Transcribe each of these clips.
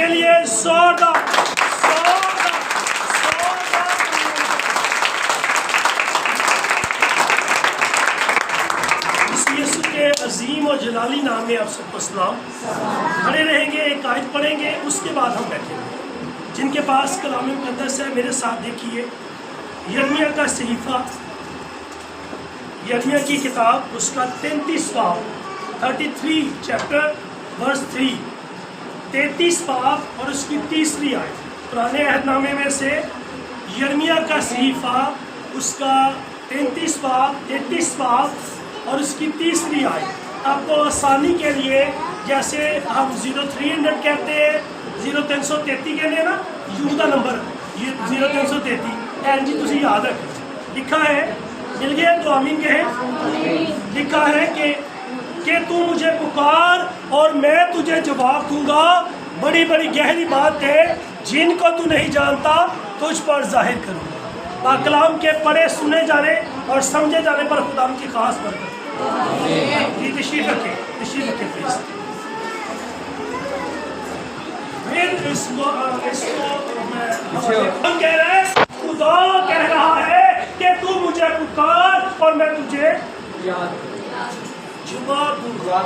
کے لیے زوردار یسوع کے عظیم اور جلالی نام میں آپ سب کو سلام. کھڑے رہیں گے, ایک آیت پڑھیں گے, اس کے بعد ہم بیٹھیں گے. جن کے پاس کلام مقدس ہے میرے ساتھ دیکھیے یرمیہ کا صحیفہ, یرمیہ کی کتاب, اس کا 33 باب 33 چیپٹر ورس 3, 33 باب اور اس کی تیسری آیت. پرانے عہد نامے میں سے یرمیہ کا صحیفہ, اس کا 33 باب اور اس کی تیسری آیت. آپ کو آسانی کے لیے جیسے ہم 0300 کہتے ہیں, 0333 کہتے ہیں نا, یہودا نمبر 0333 این جی تسی یاد رکھیں. لکھا ہے, مل گیا تو آمین کہیں. لکھا ہے کہ تو مجھے پکار اور میں تجھے جواب دوں گا, بڑی بڑی گہری بات ہے جن کو تو نہیں جانتا تجھ پر ظاہر کروں گا. کلام کے پڑھے سنے جانے اور سمجھے جانے پر خدا کی خاص برکت. یہ تشریف رکھیں پلیز. پھر اس کو ہم کہہ رہے ہیں, خدا کہہ رہا ہے کہ تو مجھے پکار اور میں تجھے جواب دوں گا.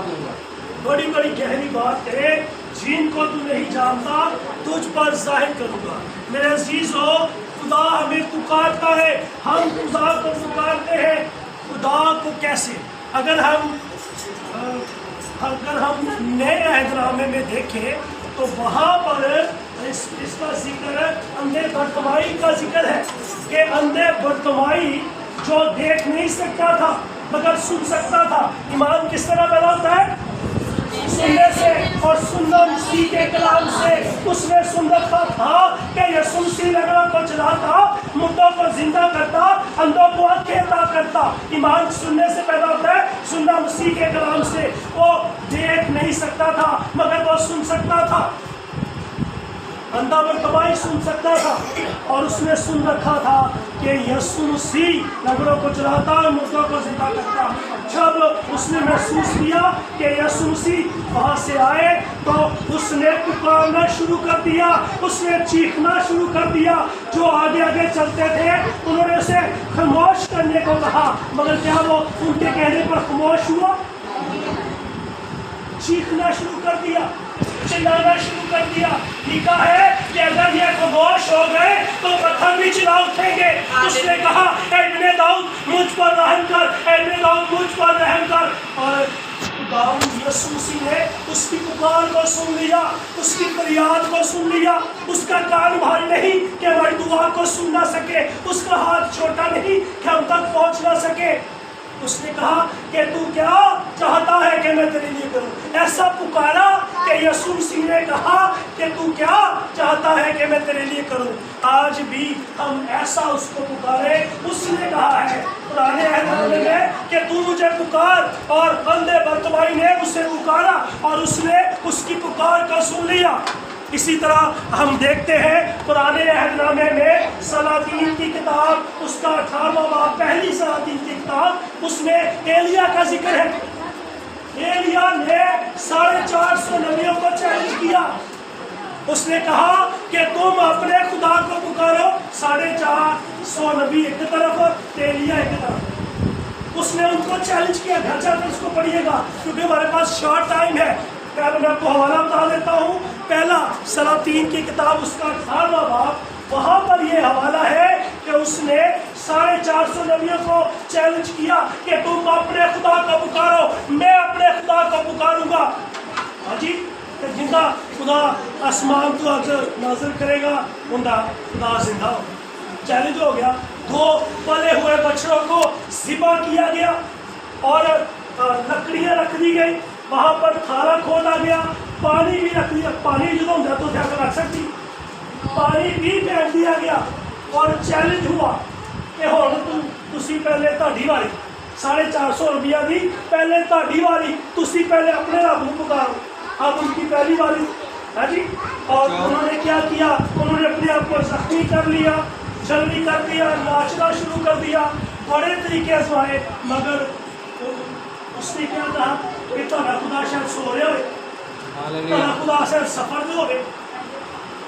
بڑی بڑی گہری بات ہے جن کو تو نہیں جانتا تجھ پر ظاہر کروں گا. میرے عزیزو, خدا ہمیں پکارتا ہے, ہم خدا کو پکارتے ہیں. خدا کو کیسے؟ اگر ہم نئے عہد نامے میں دیکھیں تو وہاں پر اس کا ذکر اندھے برتمائی کا ذکر ہے کہ اندھے برتمائی جو دیکھ نہیں سکتا تھا مگر سن سکتا تھا. ایمان کس طرح پیدا ہوتا ہے؟ سننے سے, اور سننا مسیح کے کلام سے. اس نے سن رکھا تھا کہ یسوع مسیح لنگڑوں کو چلاتا, مردوں کو زندہ کرتا, اندھوں کو آنکھیں عطا کرتا. ایمان سننے سے پیدا ہوتا ہے, سننا مسیح کے کلام سے. وہ دیکھ نہیں سکتا تھا مگر وہ سن سکتا تھا. اندھا برتمائی سن سکتا تھا, اور اس نے سن رکھا تھا کہ یسوع مسیح لنگڑوں کو چلاتا اور مردوں کو زندہ کرتا. جب اس نے محسوس کیا کہ یسوع مسیح وہاں سے آئے تو اس نے پکارنا شروع کر دیا, اس نے چیخنا شروع کر دیا. جو آگے آگے چلتے تھے انہوں نے اسے خاموش کرنے کو کہا, مگر کیا وہ ان کے کہنے پر خاموش ہوا؟ چیخنا شروع کر دیا, چلانا شروع کر دیا. لکھا ہے کہ اگر یہ خاموش ہو گئے تو پتھر بھی چلا اٹھیں گے. اس نے کہا, اے ابن داؤد مجھ پر رحم کر, اے ابن داؤد مجھ پر رحم کر. اور داؤد یسوع مسیح نے اس کی پکار کو سن لیا, اس کی فریاد کو سن لیا. اس کا کان بھاری نہیں کہ ہماری دعا کو سن نہ سکے, اس کا ہاتھ چھوٹا نہیں کہ ہم تک پہنچ نہ سکے. اس نے کہا کہ تو کیا چاہتا ہے کہ میں تیرے لیے کروں. ایسا پکارا کہ یسوع مسیح نے کہا کہ تو کیا چاہتا ہے کہ میں تیرے لیے کروں. آج بھی ہم ایسا اس کو پکارے. اس نے کہا ہے پرانے عہد نامے میں کہ تو مجھے پکار, اور اندھے برتمائی نے اسے پکارا اور اس نے اس کی پکار کو سن لیا. اسی طرح ہم دیکھتے ہیں پرانے عہد نامے میں سلاطین کی کتاب, اس کا 18واں باب, پہلی سلاطین کی کتاب, اس میں ایلیا کا ذکر ہے. ایلیا نے 450 نبیوں کو چیلنج کیا. اس نے کہا کہ تم اپنے خدا کو پکارو. 450 نبی ایک طرف, ایلیا ایک طرف. اس نے ان کو چیلنج کیا. گھر جا کر اس کو پڑھیے گا کیونکہ ہمارے پاس شارٹ ٹائم ہے. میں آپ کو حوالہ بتا دیتا ہوں. پہلا سلاطین کی کتاب, اس کا 18واں باب, وہاں پر یہ حوالہ ہے کہ اس نے 450 نبیوں کو چیلنج کیا کہ تم اپنے خدا کو پکارو, میں اپنے خدا کو پکاروں گا. ہاں جی, جن کا خدا آسمان تو نازل کرے گا ان کا خدا زندہ ہو. چیلنج ہو گیا. 2 پلے ہوئے بچڑوں کو ذبح کیا گیا اور لکڑیاں رکھ دی گئی. وہاں پر کھارا کھودا گیا, پانی بھی رکھ دیا. پانی جو ہوتا تو کیا کر رکھ سکتی, پانی بھی پھینک دیا گیا. اور چیلنج ہوا کہ ہوں تسی پہلے تہاڈی واری, 450 روپیہ دی پہلے تہاڈی واری, تسی پہلے اپنے رب کو پکارو. اب ان کی پہلی باری ہے جی. اور انہوں نے کیا کیا, انہوں نے اپنے آپ کو زخمی کر لیا, جلدی کر دیا, ناچنا شروع کر دیا, بڑے طریقے آزمائے. مگر اس نے کیا کہا کہ تہاڈا خدا شاید سو رہا ہوئے, تہاڈا خدا شاید سفر میں ہوئے,